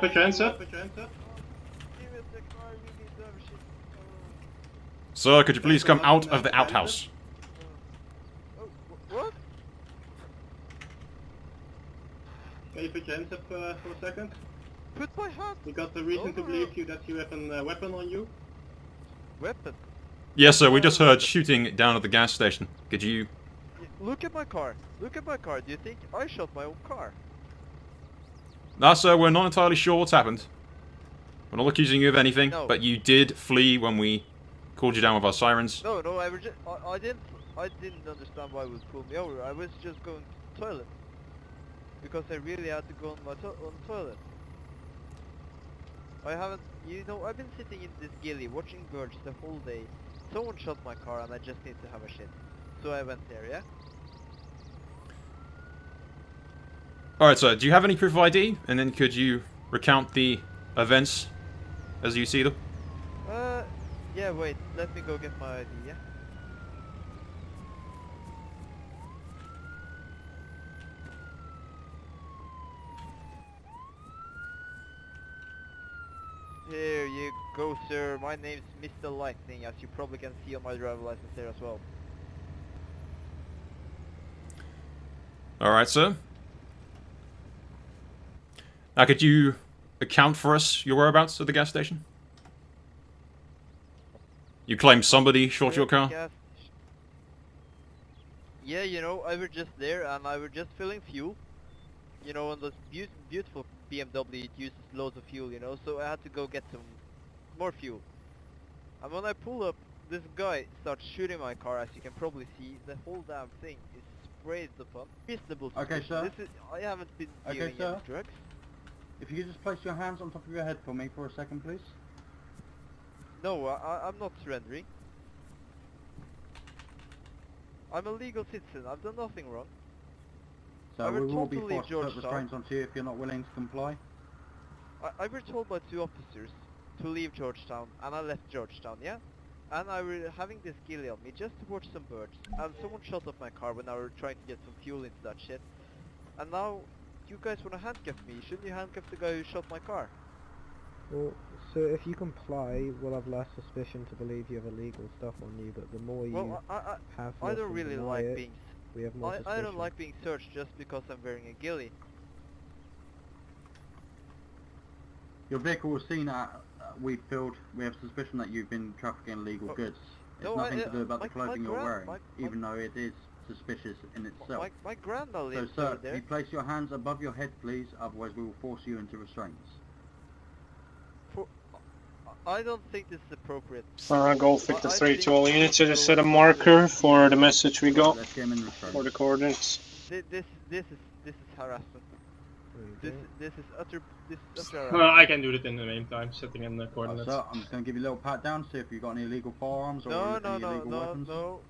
put your hands up. Sir, could you please come out of the outhouse? What? Can you put your hands up for a second? Put my hand? We got the reason to believe you that you have a weapon on you. Weapon? Yes, sir, we just heard shooting down at the gas station. Could you... Look at my car. Look at my car. Do you think I shot my own car? No, sir, we're not entirely sure what's happened. We're not accusing you of anything, No. but you did flee when we called you down with our sirens. No, I was just, I didn't understand why it would pull me over. I was just going to the toilet. Because I really had to go on the toilet. I haven't, you know, I've been sitting in this ghillie watching birds the whole day. Someone shot my car and I just need to have a shit. So I went there, yeah? Alright, sir, do you have any proof of ID? And then could you recount the events as you see them? Yeah, wait, let me go get my ID, yeah? Here you go, sir. My name's Mr. Lightning, as you probably can see on my driver license there as well. Alright, sir. Now, could you account for us your whereabouts at the gas station? You claim somebody shot your car? Yeah, you know, I was just there and I was just filling fuel. You know, on this beautiful BMW, it uses loads of fuel, you know, so I had to go get some more fuel. And when I pull up, this guy starts shooting my car, as you can probably see. The whole damn thing is sprayed upon. Reasonable suspicion. Okay, sir. This is, I haven't been dealing any drugs. If you could just place your hands on top of your head for me for a second, please. No, I'm not surrendering. I'm a legal citizen. I've done nothing wrong. So I we was will told be to leave forced to put Georgetown. restraints onto you if you're not willing to comply. I was told by 2 officers to leave Georgetown, and I left Georgetown, yeah? And I was having this ghillie on me just to watch some birds, and someone shot up my car when I was trying to get some fuel into that shit. And now, you guys want to handcuff me. Shouldn't you handcuff the guy who shot my car? Well, so if you comply, we'll have less suspicion to believe you have illegal stuff on you, but the more you have I don't really like being... we have more suspicion. I don't like being searched just because I'm wearing a ghillie. Your vehicle was seen at Wheatfield. We have suspicion that you've been trafficking illegal goods. It's no, nothing to do about the clothing you're wearing, even though it is suspicious in itself. My grandma lives so, over sir, there. you place your hands above your head, please, otherwise we will force you into restraints. I don't think this is appropriate. Golf Victor 3 to all units, just set a marker for the message we got Let's get him in restraints. for the coordinates. This is harassment. This is utter harassment. Well, I can do it in the meantime, setting in the Oh, coordinates. sir, I'm just going to give you a little pat down, see if you've got any illegal firearms or any illegal weapons. No.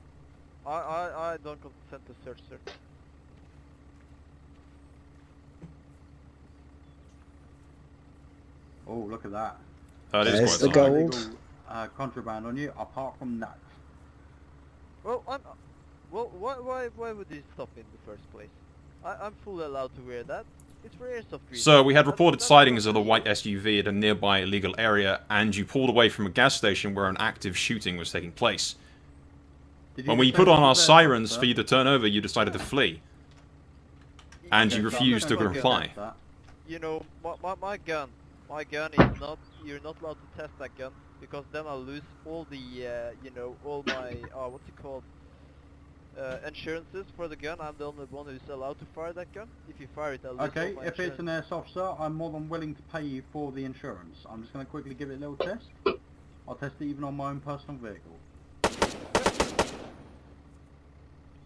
I don't consent to search, sir. Oh, look at that. That is There's quite the something. gold. Illegal contraband on you, apart from that. Well, why would you stop me in the first place? I'm fully allowed to wear that. It's for airsoft reasons. So, we had reported sightings of the white SUV at a nearby illegal area, and you pulled away from a gas station where an active shooting was taking place. When we put on our sirens for you to turn over, you decided to flee. And you refused to comply. You know, my gun is not, you're not allowed to test that gun, because then I'll lose all the, you know, all my, what's it called, insurances for the gun. I'm the only one who's allowed to fire that gun. If you fire it, I'll lose Okay, all my if it's an insurance. airsoft, sir, I'm more than willing to pay you for the insurance. I'm just going to quickly give it a little test. I'll test it even on my own personal vehicle.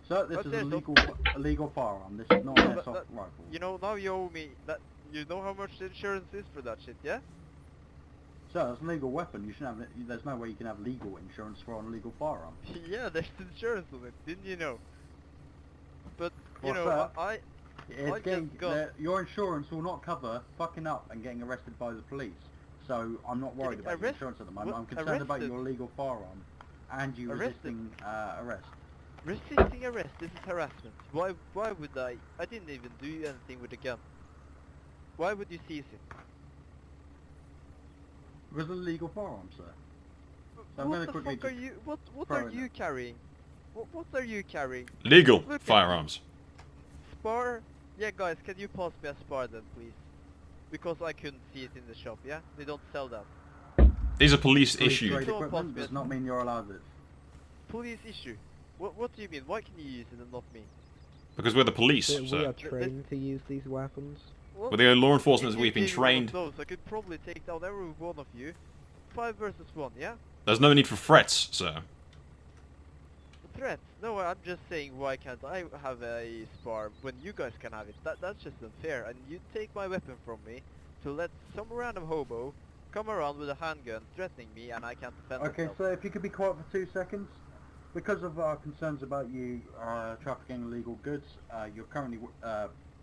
Sir, this is a legal firearm. This is not an airsoft rifle. You know, now you owe me that. You know how much the insurance is for that shit, yeah? Sir, it's a legal weapon. You shouldn't have. There's no way you can have legal insurance for an illegal firearm. Yeah, there's insurance on it, didn't you know? But you Well, know, sir, your insurance will not cover fucking up and getting arrested by the police. So I'm not worried about your insurance at the moment. I'm concerned about your legal firearm and you resisting arrest. Resisting arrest, this is harassment. Why would I? I didn't even do anything with the gun. Why would you seize it? With a legal firearm, sir. So I'm What gonna the quickly fuck are you? What are you carrying? What are you carrying? Legal Look at firearms. Spar? Yeah, guys, can you pass me a Spar then, please? Because I couldn't see it in the shop. Yeah, they don't sell that. These are police Police issued. grade Don't equipment pass me does not mean you're allowed it. Police issue. What do you mean? Why can you use it and not me? Because we're the police, We so. are trained to use these weapons. Well, We're the law enforcement, if we've been you gave me one trained. of those, I could probably take down every one of you. 5 versus 1, yeah? There's no need for threats, sir. Threat? No, I'm just saying why can't I have a Spar when you guys can have it? That's just unfair. And you take my weapon from me to let some random hobo come around with a handgun threatening me and I can't defend Okay, myself. so if you could be quiet for 2 seconds. Because of our concerns about you trafficking illegal goods, you're currently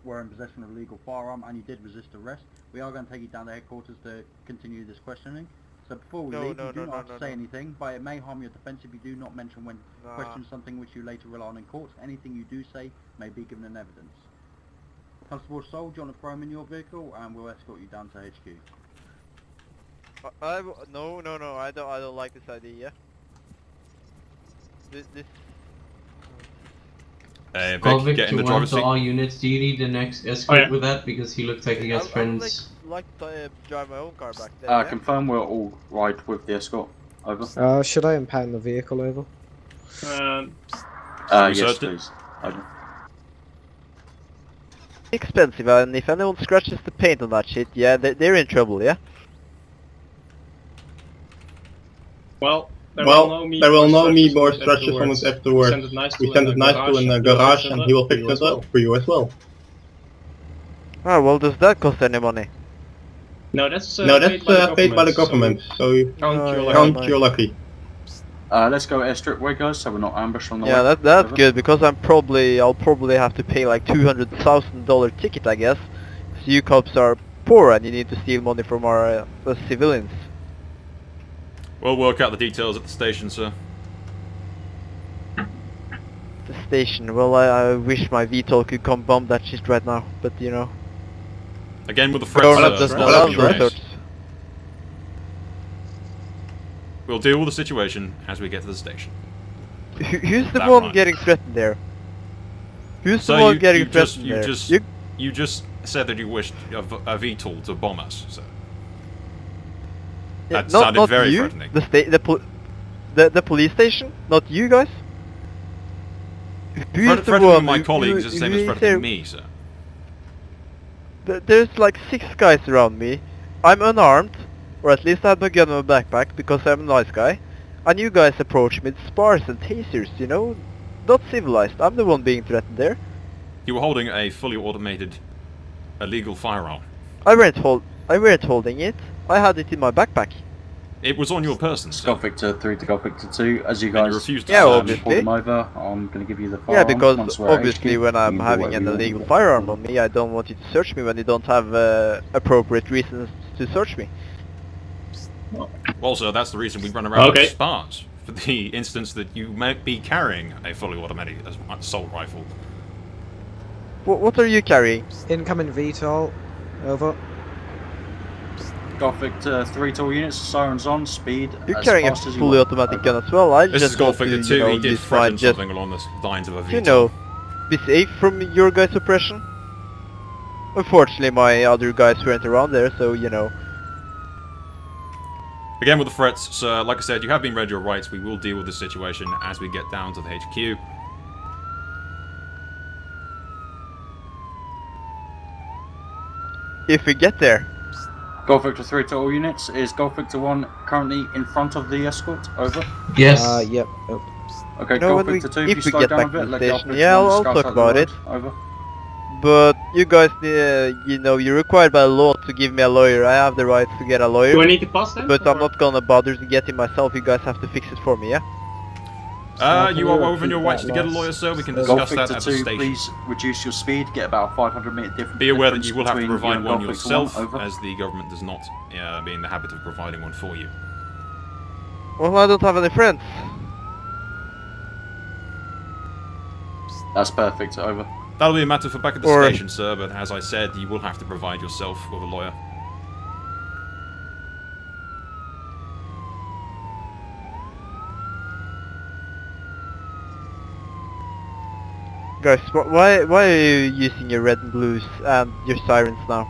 were in possession of a legal firearm and you did resist arrest. We are going to take you down to headquarters to continue this questioning. So before we leave, you do not have to say anything, but it may harm your defence if you do not mention when question something which you later rely on in court. Anything you do say may be given in evidence. Constable Soul, do you want to throw him in your vehicle and we'll escort you down to HQ. No, I don't like this idea. This Vic, get in the driver's seat. All units, do you need the next escort with that? Because he looks like he has friends. I would like to drive my own car back there. Yeah? Confirm we're all right with the escort. Over. Should I impound the vehicle over? Yes, please. Over. Expensive, and if anyone scratches the paint on that shit, yeah, they're in trouble, yeah? Well, there will now be more scratches on it afterwards. We send it nice to a garage and he will fix it up for you as well. Oh, well, does that cost any money? No, that's paid by the government, so you count you're lucky. Let's go airstrip way, guys, so we're not ambushed on the way. Yeah, that's good, because I'll probably have to pay like $200,000 ticket, I guess. So you cops are poor and you need to steal money from our civilians. We'll work out the details at the station, sir. The station, well, I wish my VTOL could come bomb that shit right now, but you know. Again with the threats, sir. We'll deal with the situation as we get to the station. Who's the one getting threatened there? Who's the one getting threatened there? You just said that you wished a VTOL to bomb us, so. That sounded very threatening. The police station? Not you guys? Threatening my colleagues is the same as threatening me, sir. There's like 6 guys around me. I'm unarmed, or at least I have my gun in my backpack because I'm a nice guy. And you guys approach me with spars and tasers, you know? Not civilized. I'm the one being threatened there. You were holding a fully automated illegal firearm. I weren't holding it. I had it in my backpack. It was on your person, sir. Golf Victor 3 to Golf Victor 2. As you guys refused to pull them over, I'm going to give you the firearm. Yeah, because obviously when I'm having an illegal firearm on me, I don't want you to search me when you don't have appropriate reasons to search me. Well, sir, that's the reason we run around with spars. For the instance that you might be carrying a fully automatic assault rifle. What are you carrying? Incoming VTOL. Over. Golf Victor 3 to all units, sirens on, speed. You're carrying a fully automatic gun as well. This is Golf Victor 2, he did threaten something along the lines of a VTOL. You know, be safe from your guys' oppression. Unfortunately, my other guys weren't around there, so you know. Again with the threats, sir, like I said, you have been read your rights. We will deal with the situation as we get down to the HQ. If we get there. Golf Victor 3 to all units. Is Golf Victor 1 currently in front of the escort? Over. Yes. Yep. Okay, Golf Victor 2, if you slow down a bit, let Golf Victor 1 I'll talk about it. Over. But you guys, you know, you're required by law to give me a lawyer. I have the right to get a lawyer. Do I need to pass them? But I'm not gonna bother to get it myself. You guys have to fix it for me, yeah? You are well within your rights to get a lawyer, sir. We can discuss that at the station. Please reduce your speed, get about a 500-meter difference. Be aware that you will have to provide one yourself, as the government does not be in the habit of providing one for you. Well, I don't have any friends. That's perfect, over. That'll be a matter for back at the station, sir, but as I said, you will have to provide yourself with a lawyer. Guys, why are you using your red and blues and your sirens now?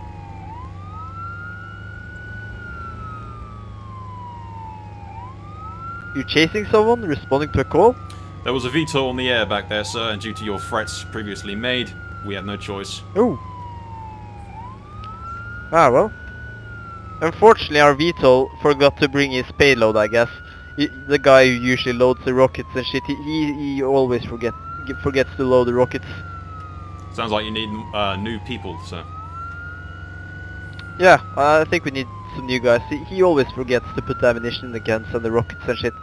You chasing someone? Responding to a call? There was a VTOL in the air back there, sir, and due to your threats previously made, we had no choice. Ooh. Ah, well. Unfortunately, our VTOL forgot to bring his payload, I guess. The guy who usually loads the rockets and shit, he always forgets to load the rockets. Sounds like you need new people, sir. Yeah, I think we need some new guys. He always forgets to put the ammunition in the guns and the rockets and shit.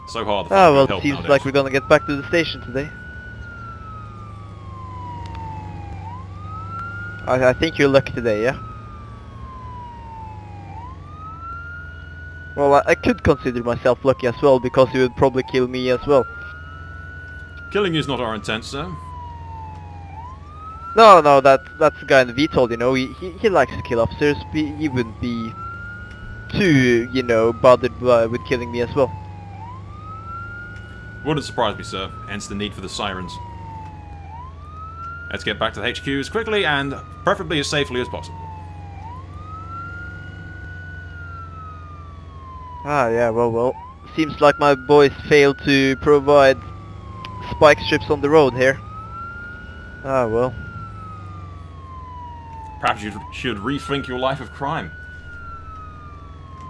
So hard. Ah, well, it seems like we're gonna get back to the station today. I think you're lucky today, yeah? Well, I could consider myself lucky as well, because he would probably kill me as well. Killing is not our intent, sir. No, that's the guy in the VTOL, you know, he likes to kill officers, he wouldn't be too, you know, bothered with killing me as well. Wouldn't surprise me, sir, hence the need for the sirens. Let's get back to the HQ as quickly and preferably as safely as possible. Ah, yeah, well, seems like my boys failed to provide spike strips on the road here. Ah, well. Perhaps you should rethink your life of crime.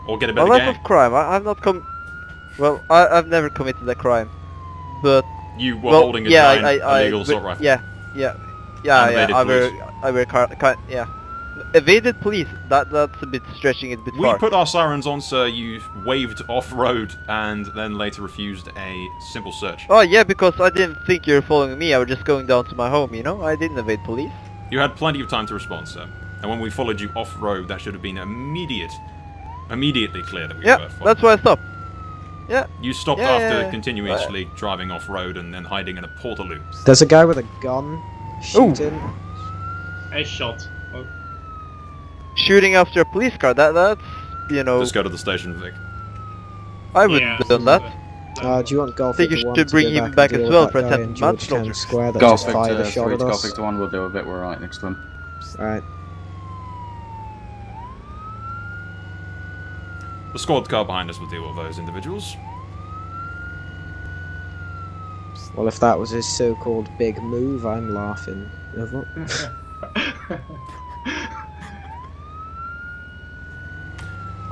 Or get a better My life gang. of crime? I've not Well, I've never committed a crime. But... You were holding a giant illegal assault rifle. Yeah. Evaded police. That's a bit stretching it a bit far. We put our sirens on, sir. You waved off-road and then later refused a simple search. Oh yeah, because I didn't think you were following me. I was just going down to my home, you know? I didn't evade police. You had plenty of time to respond, sir. And when we followed you off-road, that should have been immediately clear that we were following. That's why I stopped. Yeah. You stopped after continuously driving off-road and then hiding in a portaloo. There's a guy with a gun shooting. I shot. Oh. Shooting after a police car, that's, you know... Just go to the station, Vic. I wouldn't have done that. Do you want Golf I think you should bring him back as well for attempted manslaughter. Square that just fired a shot at us. Golf Victor 1 will do a bit, we're right next to him. Alright. The squad car behind us will deal with those individuals. Well, if that was his so-called big move, I'm laughing. Over.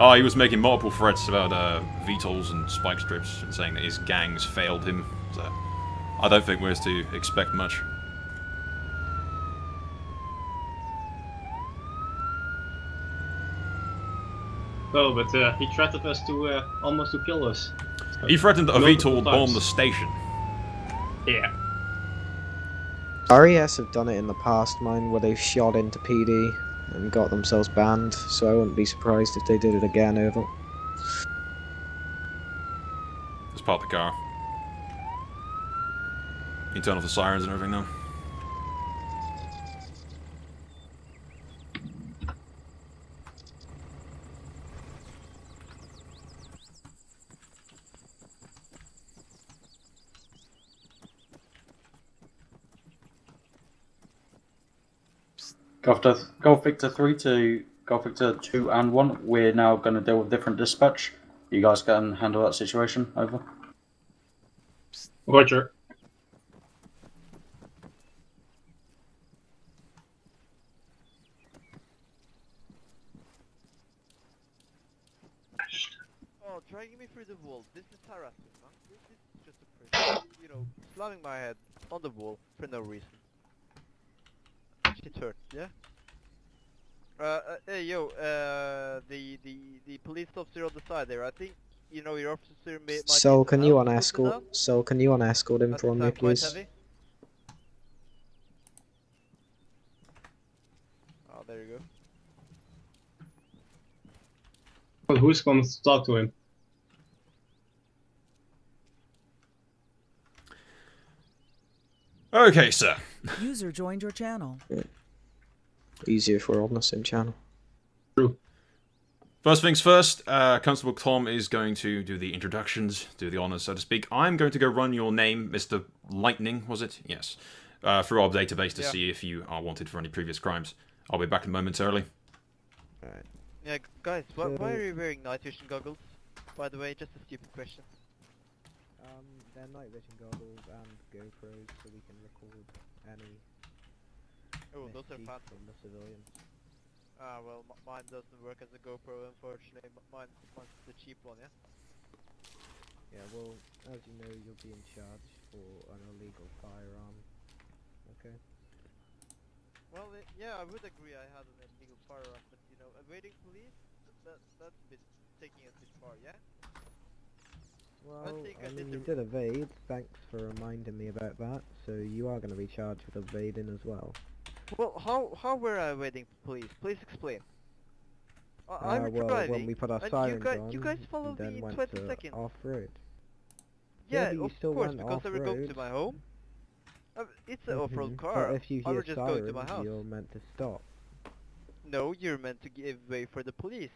Oh, he was making multiple threats about VTOLs and spike strips and saying that his gangs failed him. So I don't think we're to expect much. Oh, but he threatened us to almost to kill us. So He threatened that a VTOL bomb the station. Yeah. RES have done it in the past, where they've shot into PD and got themselves banned, so I wouldn't be surprised if they did it again, over. Let's park the car. You can turn off the sirens and everything now. Golf Victor 3 to Golf Victor 2 and 1, we're now going to deal with different dispatch. You guys can handle that situation, over. Roger. Oh, dragging me through the wall. This is harassment, man. This is just a prison. You know, slamming my head on the wall for no reason. Shit hurt, yeah? Hey, yo, the police officer on the side there, I think, you know, your officer might... Soul, can you unescort? Soul, can you unescort him for me, please? Oh, there you go. Well, who's going to talk to him? Okay, sir. User joined your channel. Yeah. Easier if we're on the same channel. True. First things first, Constable Tom is going to do the introductions, do the honors, so to speak. I'm going to go run your name, Mr. Lightning, was it? Yes. through our database to see if you are wanted for any previous crimes. I'll be back momentarily. Alright. Yeah, guys, why are you wearing night vision goggles? By the way, just a stupid question. They're night vision goggles and GoPros, so we can record any those are fancy from the civilians. Ah, well, mine doesn't work as a GoPro, unfortunately. Mine's the cheap one, yeah? Yeah, well, as you know, you'll be in charge for an illegal firearm. Okay? Well, yeah, I would agree I had an illegal firearm, but, you know, evading police? That's a bit taking it a bit far, yeah? Well, I mean, you did evade, thanks for reminding me about that, so you are going to be charged with evading as well. Well, how were I evading police? Please explain. Well, when we put our sirens on, you guys followed then me in went 20 to seconds. off-road. Yeah, but you of still course, went because I were going to my home. It's an off-road car. But if you I hear were just going to my sirens, house. you're meant to stop. No, you're meant to give way for the police.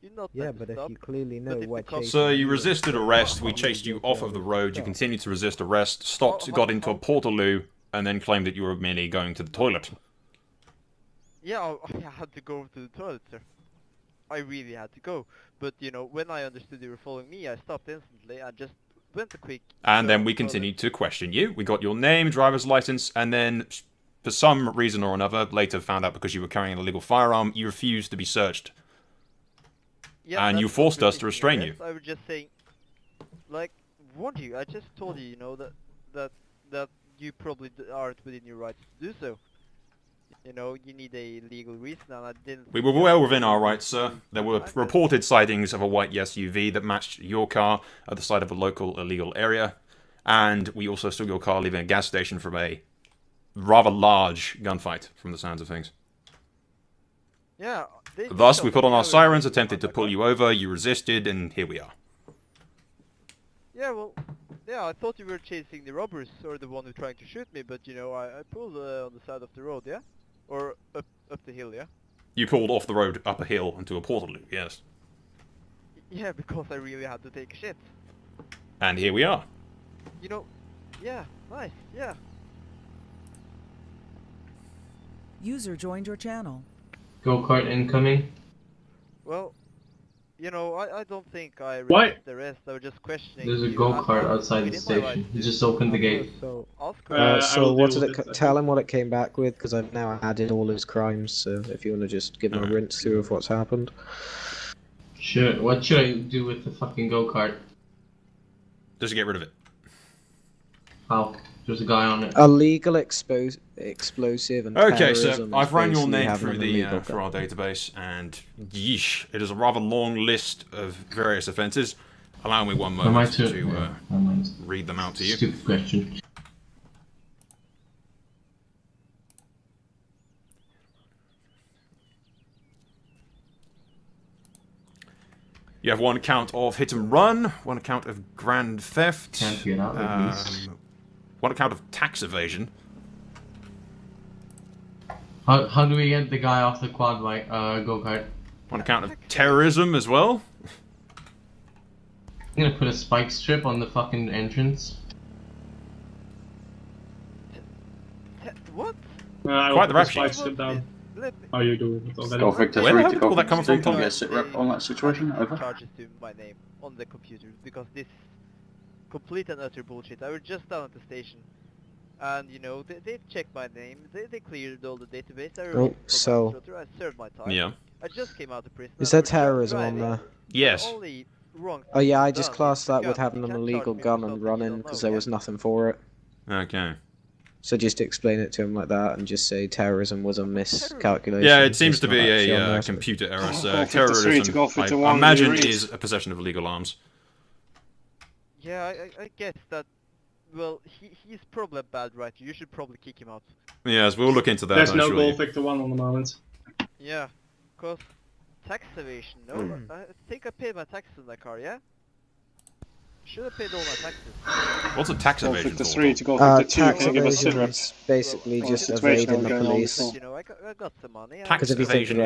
You're not Yeah, meant to but stop. if you clearly know what chasing So you resisted arrest, we chased you off of the road, you continued to resist arrest, stopped, got into a portaloo, and then claimed that you were merely going to the toilet. Yeah, I had to go to the toilet, sir. I really had to go. But, you know, when I understood you were following me, I stopped instantly and just went a quick... And then we continued to question you. We got your name, driver's license, and then, for some reason or another, later found out because you were carrying an illegal firearm, you refused to be searched. Yeah, and you forced us to restrain you. I was just saying, like, warned you. I just told you, you know, that you probably aren't within your rights to do so. You know, you need a legal reason, and I didn't... We were well within our rights, sir. There were reported sightings of a white SUV that matched your car at the side of a local illegal area, and we also saw your car leaving a gas station from a rather large gunfight, from the sounds of things. Yeah. Thus, we put on our sirens, attempted to pull you over, you resisted, and here we are. Yeah, well, yeah, I thought you were chasing the robbers, or the one who trying to shoot me, but, you know, I pulled on the side of the road, yeah? Or up the hill, yeah? You pulled off the road up a hill into a portaloo, yes. Yeah, because I really had to take a shit. And here we are. You know, yeah, nice, yeah. User joined your channel. Go-kart incoming. Well, you know, I don't think I resisted the rest. I was just questioning. There's a go-kart outside the station. You just opened the gate. So what did it? Tell him what it came back with, because I've now added all his crimes. So if you want to just give him a rinse through of what's happened. Sure. What should I do with the fucking go-kart? Just get rid of it. How? There's a guy on it. Illegal explosive and okay, terrorism. so I've run your name through the through our database, and yeesh, it is a rather long list of various offences. Allow me one moment to read them out to you. Stupid question. You have one count of hit and run, one count of grand theft, Can't get out at least. one account of tax evasion. How do we get the guy off the quad bike, go-kart? One account of terrorism as well. I'm gonna put a spike strip on the fucking entrance. What? Quite the rap sheet. Strip down. How are you doing? Go Victor 3 to go that come from? Can you get a sit rep on that situation? Over. Charges to my name on the computer because this complete and utter bullshit. I was just down at the station, and you know they checked my name. They cleared all the database. I I served my time. Yeah. I just came out of prison. Is there terrorism on there? Yes. Oh yeah, I just classed that with having an illegal gun and running because there was nothing for it. Okay. So just explain it to him like that and just say terrorism was a miscalculation. Yeah, it seems to be a computer error. So terrorism, I imagine, is a possession of illegal arms. Yeah, I guess that. Well, he's probably a bad writer. You should probably kick him out. Yes, we'll look into that. There's no goal Victor 1 on the moment. Yeah, cause tax evasion. No, I think I paid my taxes in that car. Yeah. Should have paid all my taxes. What's a tax evasion for? 3 to go Victor 2. Tax evasion is basically just evading the police. You know, I got some money. Tax evasion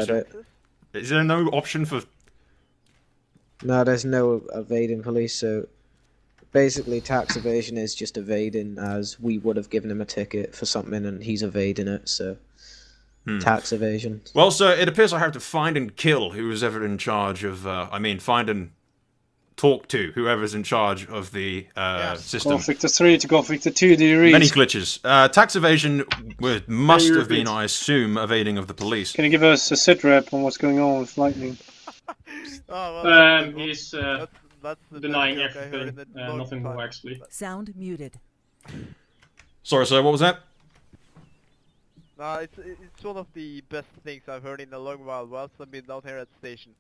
is there no option for? No, there's no evading police. So Basically, tax evasion is just evading, as we would have given him a ticket for something and he's evading it, so... Tax evasion. Well, sir, it appears I have to find and kill whoever's ever in charge of, find and talk to whoever's in charge of the system. Golf Victor 3 to Golf Victor 2, do you read? Many glitches. Tax evasion must have been, I assume, evading of the police. Can you give us a sit rep on what's going on with Lightning? He's denying everything, nothing more actually. Sound muted. Sorry, sir, what was that? It's one of the best things I've heard in a long while whilst I've been down here at the station.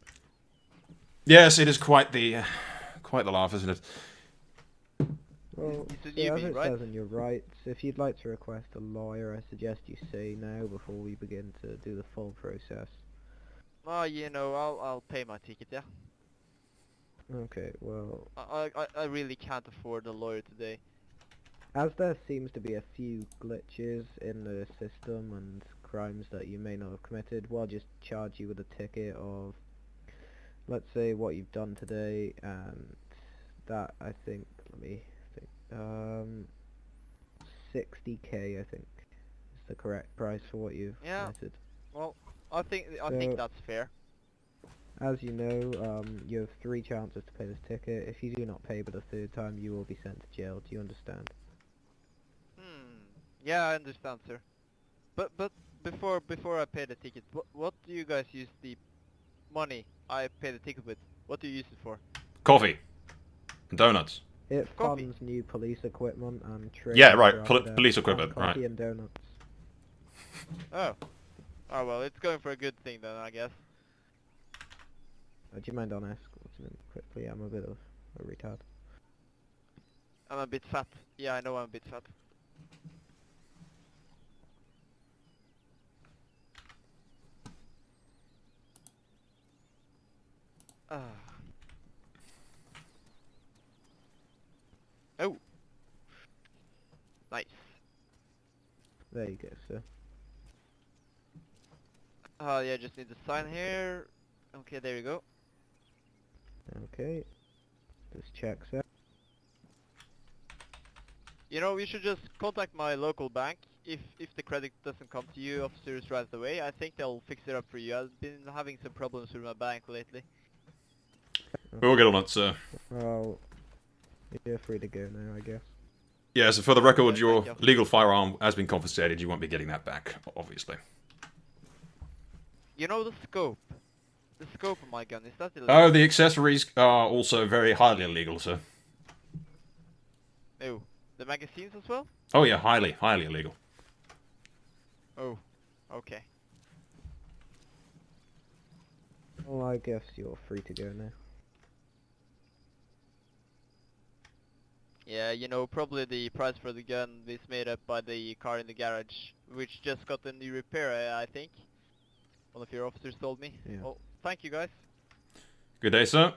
Yes, it is quite the laugh, isn't it? Well, as it says in your rights, if you'd like to request a lawyer, I suggest you say now before we begin to do the full process. Oh, you know, I'll pay my ticket, yeah. Okay, well... I really can't afford a lawyer today. As there seems to be a few glitches in the system and crimes that you may not have committed, we'll just charge you with a ticket of, let's say, what you've done today, and that, I think, let me think, 60k, I think, is the correct price for what you've committed. Well, I think that's fair. As you know, you have 3 chances to pay this ticket. If you do not pay by the 3rd time, you will be sent to jail. Do you understand? Yeah, I understand, sir. But before I pay the ticket, what do you guys use the money I pay the ticket with? What do you use it for? Coffee. And donuts. It funds new police equipment and training. Yeah, right. Police equipment, right. Coffee and donuts. Oh. Oh well, it's going for a good thing then, I guess. Do you mind on escorting quickly? I'm a bit of a retard. I'm a bit fat. Yeah, I know I'm a bit fat. Oh. Nice. There you go, sir. Yeah, just need to sign here. Okay, there you go. Okay. This checks out. You know, you should just contact my local bank. If the credit doesn't come to you, officers, right away, I think they'll fix it up for you. I've been having some problems with my bank lately. We'll get on it, sir. Well, you're free to go now, I guess. Yeah, so for the record, your legal firearm has been confiscated. You won't be getting that back, obviously. You know the scope? The scope of my gun, is that illegal? Oh, the accessories are also very highly illegal, sir. Oh, the magazines as well? Oh yeah, highly illegal. Oh, okay. Well, I guess you're free to go now. Yeah, you know, probably the price for the gun is made up by the car in the garage, which just got a new repair, I think. One of your officers told me. Yeah. Well, thank you guys. Good day, sir.